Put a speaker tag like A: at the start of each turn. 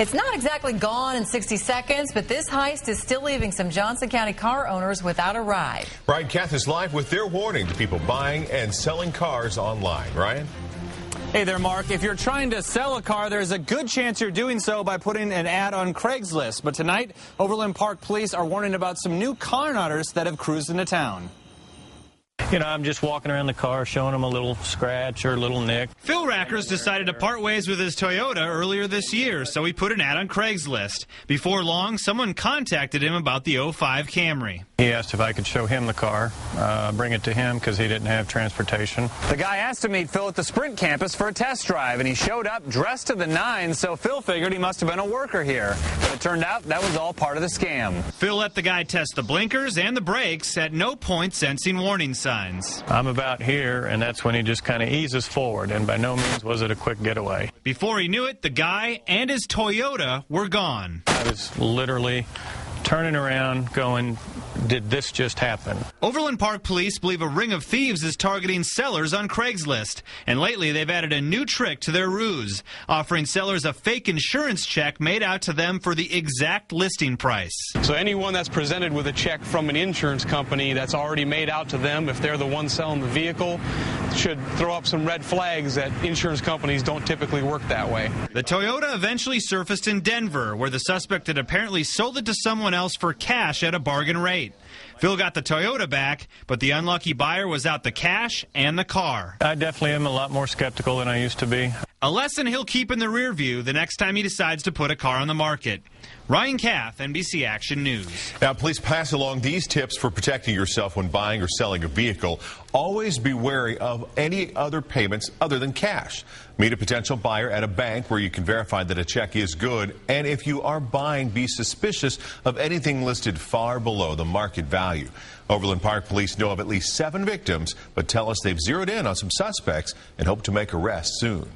A: It's not exactly gone in 60 seconds, but this heist is still leaving some Johnson County car owners without a ride.
B: Ryan Kath is live with their warning to people buying and selling cars online. Ryan?
C: Hey there, Mark. If you're trying to sell a car, there's a good chance you're doing so by putting an ad on Craigslist. But tonight, Overland Park police are warning about some new car nutters that have cruised into town.
D: You know, I'm just walking around the car showing them a little scratch or a little nick.
E: Phil Rackers decided to part ways with his Toyota earlier this year, so he put an ad on Craigslist. Before long, someone contacted him about the '05 Camry.
D: He asked if I could show him the car, bring it to him because he didn't have transportation.
C: The guy asked to meet Phil at the Sprint campus for a test drive, and he showed up dressed to the nines, so Phil figured he must have been a worker here. But it turned out that was all part of the scam.
E: Phil let the guy test the blinkers and the brakes, at no point sensing warning signs.
D: I'm about here, and that's when he just kind of eases forward, and by no means was it a quick getaway.
E: Before he knew it, the guy and his Toyota were gone.
D: I was literally turning around going, did this just happen?
E: Overland Park police believe a ring of thieves is targeting sellers on Craigslist. And lately, they've added a new trick to their ruse, offering sellers a fake insurance check made out to them for the exact listing price.
F: So anyone that's presented with a check from an insurance company that's already made out to them, if they're the one selling the vehicle, should throw up some red flags that insurance companies don't typically work that way.
E: The Toyota eventually surfaced in Denver, where the suspect had apparently sold it to someone else for cash at a bargain rate. Phil got the Toyota back, but the unlucky buyer was out the cash and the car.
D: I definitely am a lot more skeptical than I used to be.
E: A lesson he'll keep in the rear view the next time he decides to put a car on the market. Ryan Kath, NBC Action News.
B: Now, please pass along these tips for protecting yourself when buying or selling a vehicle. Always be wary of any other payments other than cash. Meet a potential buyer at a bank where you can verify that a check is good. And if you are buying, be suspicious of anything listed far below the market value. Overland Park police know of at least 7 victims, but tell us they've zeroed in on some suspects and hope to make arrests soon.